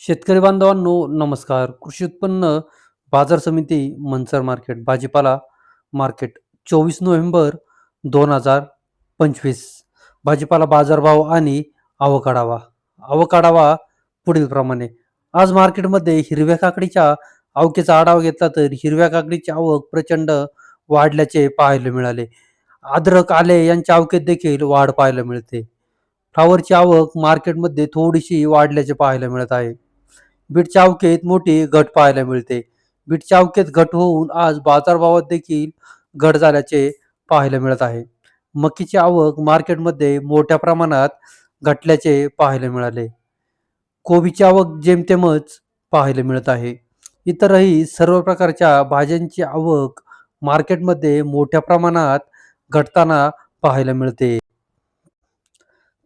शेतकरी बांधवांनो नमस्कार. कृषी उत्पन्न बाजार समिती मंचर मार्केट भाजीपाला मार्केट 24 नोव्हेंबर 2025. भाजीपाला बाजारभाव आणि आवक आढावा. आवक आढावा पुढीलप्रमाणे. आज मार्केटमध्ये हिरव्या काकडीच्या आवकेचा आढावा घेतला तर हिरव्या काकडीची आवक प्रचंड वाढल्याचे पाहायला मिळाले. अद्रक, आले यांच्या आवकेत देखील वाढ पाहायला मिळते. फ्लावरची आवक मार्केटमध्ये थोडीशी वाढल्याचे पाहायला मिळत आहे. बीटच्या अवकेत मोठी घट पाहायला मिळते. बीटच्या अवकेत घट होऊन आज बाजारभावात देखील घट झाल्याचे पाहायला मिळत आहे. मकीची आवक मार्केटमध्ये मोठ्या प्रमाणात घटल्याचे पाहायला मिळाले. कोबीची आवक जेमतेमच पाहायला मिळत आहे. इतरही सर्व प्रकारच्या भाज्यांची आवक मार्केटमध्ये मोठ्या प्रमाणात घटताना पाहायला मिळते.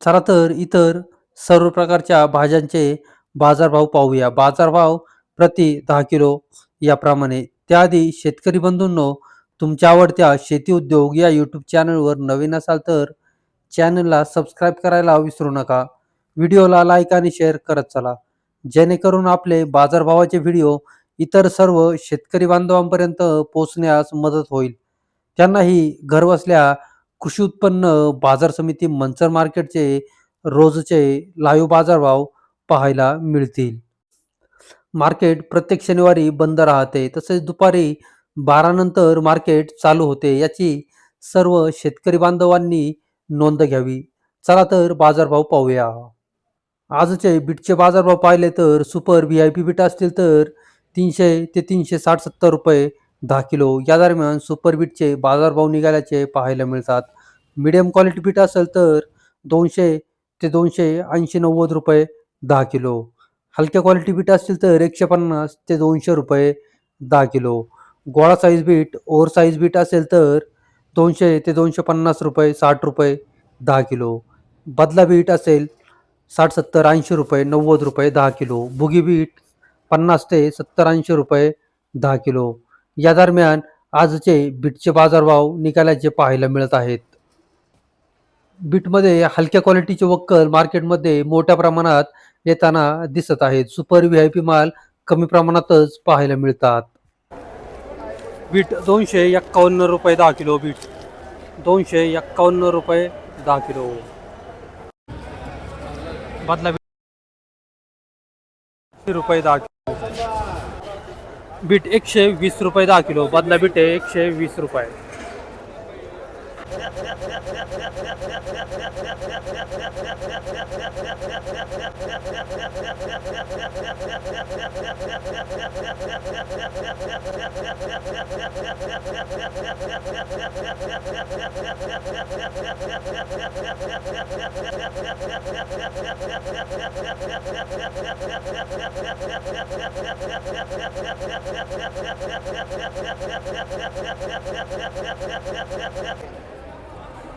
चला तर इतर सर्व प्रकारच्या भाज्यांचे बाजारभाव पाहूया. बाजारभाव प्रति 10 किलो याप्रमाणे. त्याआधी शेतकरी बंधूंनो, तुमच्या आवडत्या शेती उद्योग या यूट्यूब चॅनलवर नवीन असाल तर चॅनलला सबस्क्राईब करायला विसरू नका. व्हिडिओला लाईक आणि शेअर करत चला, जेणेकरून आपले बाजारभावाचे व्हिडिओ इतर सर्व शेतकरी बांधवांपर्यंत पोहोचण्यास मदत होईल. त्यांनाही घरबसल्या कृषी उत्पन्न बाजार समिती मंचर मार्केटचे रोजचे लाईव्ह बाजारभाव पाहायला मिळतील. मार्केट प्रत्येक शनिवारी बंद राहते, तसेच दुपारी 12 नंतर मार्केट चालू होते. याची सर्व शेतकरी बांधवांनी नोंद घ्यावी. चला तर बाजारभाव पाहूया. आजचे बीटचे बाजारभाव पाहिले तर सुपर व्ही-आय-पी बीट असतील तर 300 ते 360-70 रुपये 10 किलो या दरम्यान सुपर बीटचे बाजारभाव निघाल्याचे पाहायला मिळतात. मीडियम क्वालिटी बीट असेल तर 200 ते 280-90 रुपये 10 किलो. हलक्या क्वालिटी बीट असतील तर 150 ते 200 रुपये 10 किलो. गोळा size beet, over size beet असेल तर 200 ते 250 रुपये 60 रुपये 10 किलो. बदला बीट असेल 60, 70, 80 रुपये 90 रुपये 10 किलो. बुगी बीट 50 ते 70, 80 रुपये 10 किलो. या दरम्यान आजचे बीटचे बाजारभाव निकालाचे पाहायला मिळत आहेत. बीटमध्ये हलक्या क्वालिटीचे वक्कल मार्केटमध्ये मोठ्या प्रमाणात येताना दिसत आहेत. सुपर व्ही-आय-पी माल कमी प्रमाणातच पाहायला मिळतात. बीट 251 रुपये 10 किलो. बीट 251 रुपये 10 किलो. बदला बीट रुपये 10 किलो. बीट 120 रुपये 10 किलो. बदला बीट 120 रुपये.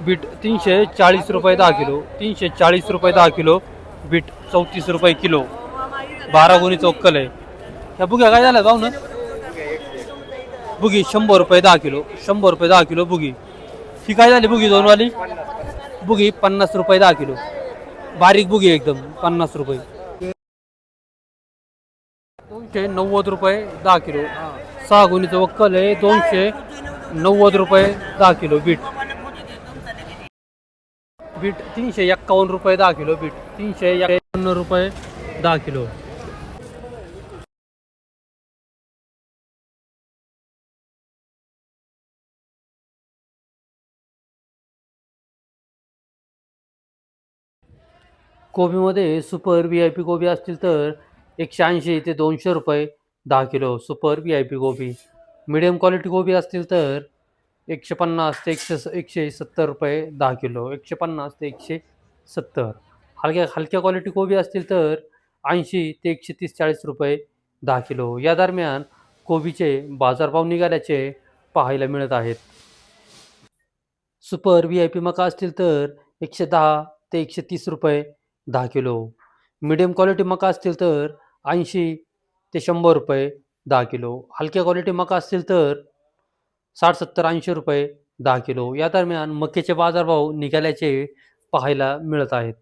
बीट 340 रुपये 10 किलो. 340 रुपये 10 किलो. बीट 34 रुपये किलो. 12 गुणी चौक्कल आहे. ह्या बुग्या काय झाल्या जाऊ ना. बुगी 100 रुपये 10 किलो. 100 रुपये 10 किलो बुगी. ही काय झाली बुगी दोनवाली. बुगी 50 रुपये 10 किलो. बारीक बुगी एकदम 50 रुपये. 290 रुपये 10 किलो. 6 गुणीचं वक्कल आहे. 290 रुपये 10 किलो. बीट 351 रुपये 10 किलो. बीट 351 रुपये 10 किलो. कोबीमध्ये सुपर व्ही-आय-पी कोबी असतील तर 180 ते 200 रुपये 10 किलो. सुपर व्ही-आय-पी कोबी. मीडियम क्वालिटी कोबी असतील तर 150 ते 170 रुपये 10 किलो. 150 ते 170. हलक्या क्वालिटी कोबी असतील तर 80 ते 130-40 रुपये 10 किलो. या दरम्यान कोबीचे बाजारभाव निघाल्याचे पाहायला मिळत आहेत. सुपर व्ही-आय-पी मका असतील तर 110 ते 130 रुपये 10 किलो. मीडियम क्वालिटी मका असतील तर 80 ते 100 रुपये 10 किलो. हलक्या क्वालिटी मका असतील तर 60, 70, 80 रुपये 10 किलो. या दरम्यान मक्याचे बाजारभाव निघाल्याचे पाहायला मिळत आहेत.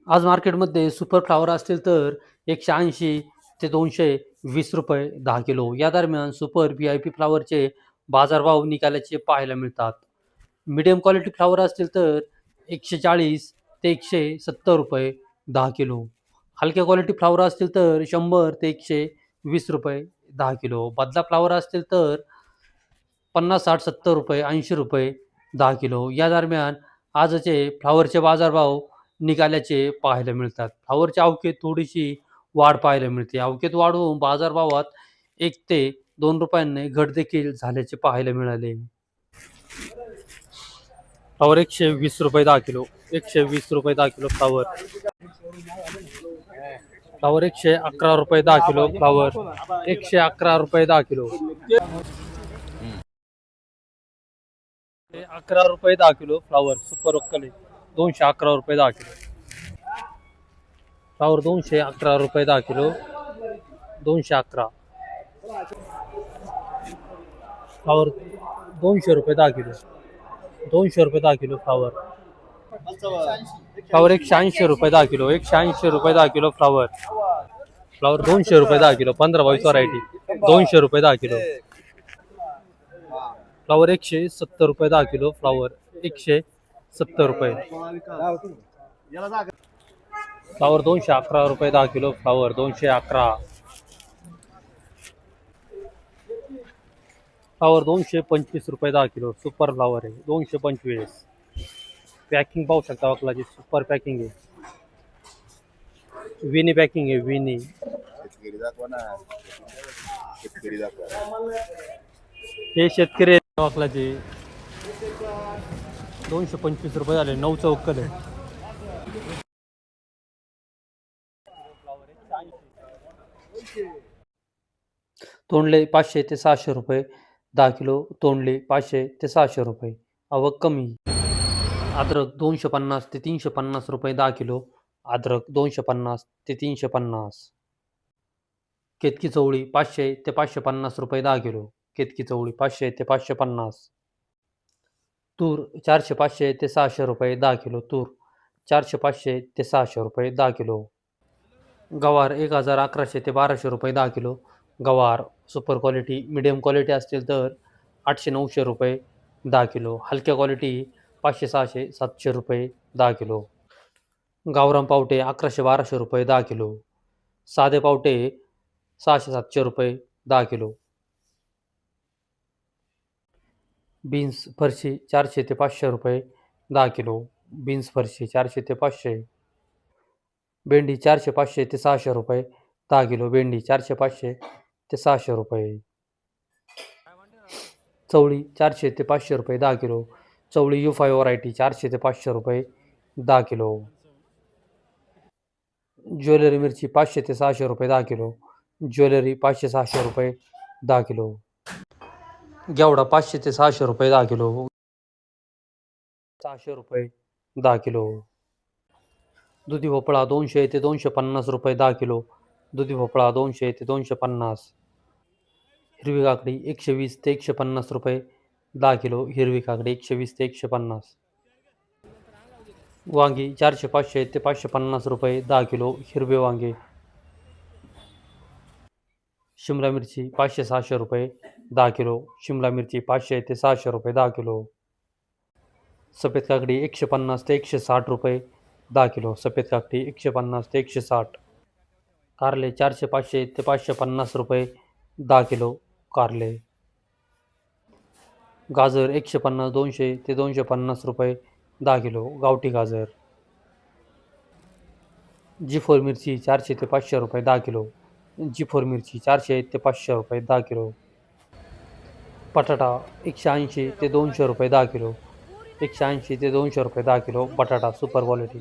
आज मार्केटमध्ये सुपर फ्लॉवर असतील तर 180 ते 220 रुपये 10 किलो. या दरम्यान सुपर व्ही-आय-पी फ्लॉवरचे बाजारभाव निघाल्याचे पाहायला मिळतात. मीडियम क्वालिटी फ्लॉवर असतील तर 140 ते 170 रुपये 10 किलो. हलक्या क्वालिटी फ्लॉवर असतील तर 100 ते 120 रुपये 10 किलो. बदला फ्लॉवर असतील तर 50, 60, 70 रुपये, 80 रुपये 10 किलो. या दरम्यान आजचे फ्लॉवरचे बाजारभाव निघाल्याचे पाहायला मिळतात. फ्लॉवरच्या अवकेत थोडीशी वाढ पाहायला मिळते. अवकेत वाढ होऊन बाजारभावात 1 ते 2 रुपयांनी घट देखील झाल्याचे पाहायला मिळाले. फ्लॉवर 120 रुपये 10 किलो. 120 रुपये 10 किलो फ्लॉवर. फ्लॉवर 111 रुपये 10 किलो फ्लॉवर. 111 रुपये 10 किलो. 11 रुपये 10 किलो फ्लॉवर सुपर वक्कल आहे. 211 रुपये 10 किलो. फ्लॉवर 211 रुपये 10 किलो. 211. फ्लॉवर 200 रुपये 10 किलो. 200 रुपये 10 किलो फ्लॉवर. फ्लॉवर 180 रुपये 10 किलो. 180 रुपये 10 किलो फ्लॉवर. फ्लॉवर 200 रुपये 10 किलो. 15-22 व्हरायटी. 200 रुपये 10 किलो. फ्लॉवर 170 रुपये 10 किलो फ्लॉवर. 170 रुपये. फ्लॉवर 211 रुपये 10 किलो फ्लॉवर. 211. फ्लॉवर 225 रुपये 10 किलो सुपर फ्लॉवर आहे. 225. पॅकिंग पाहू शकता वकलाची सुपर पॅकिंग आहे. विनी पॅकिंग आहे विनी. हे शेतकरी आहे वकलाचे. 225 रुपये झाले. 9चं वक्कल आहे. तोंडले 500 ते 600 रुपये 10 किलो. तोंडले 500 ते 600 रुपये. आवक कमी. अद्रक 250 ते 350 रुपये 10 किलो. अद्रक 250 ते 350. केतकी चवळी 500 ते 550 रुपये 10 किलो. केतकी चवळी 500 ते 550. तूर 400-500 ते 600 रुपये 10 किलो. तूर 400-500 ते 600 रुपये 10 किलो. गवार 1100 ते 1200 रुपये 10 किलो. गवार सुपर क्वालिटी मीडियम क्वालिटी असतील तर 800-900 रुपये 10 किलो. हलक्या क्वालिटी 500-600-700 रुपये 10 किलो. गावरान पावटे 1100-1200 रुपये 10 किलो. साधे पावटे 600-700 रुपये 10 किलो. बीन्स फरशी 400 ते 500 रुपये 10 किलो. बीन्स फरशी 400 ते 500. भेंडी 400-500 ते 600 रुपये 10 किलो. भेंडी 400-500 ते 600 रुपये. चवळी 400 ते 500 रुपये 10 किलो. चवळी U5 व्हरायटी 400 ते 500 रुपये 10 किलो. ज्वेलरी मिरची 500 ते 600 रुपये 10 किलो. ज्वेलरी 500-600 रुपये 10 किलो. घेवडा 500 ते 600 रुपये 10 किलो. 600 रुपये 10 किलो. दुधी भोपळा 200 ते 250 रुपये 10 किलो. दुधी भोपळा 200 ते 250. हिरवी काकडी 120 ते 150 रुपये 10 किलो. हिरवी काकडी 120 ते 150. वांगी 400-500 ते 550 रुपये 10 किलो. हिरवे वांगे. शिमला मिरची 500-600 रुपये 10 किलो. शिमला मिरची 500 ते 600 रुपये 10 किलो. सफेद काकडी 150 ते 160 रुपये 10 किलो. सफेद काकडी 150 ते 160. कारले 400-500 ते 550 रुपये 10 किलो. कारले. गाजर 150-200 ते 250 रुपये 10 किलो. गावठी गाजर. G4 मिरची 400 ते 500 रुपये 10 किलो. G4 मिरची 400 ते 500 रुपये 10 किलो. बटाटा 180 ते 200 रुपये 10 किलो. 180 ते 200 रुपये 10 किलो. बटाटा सुपर क्वालिटी.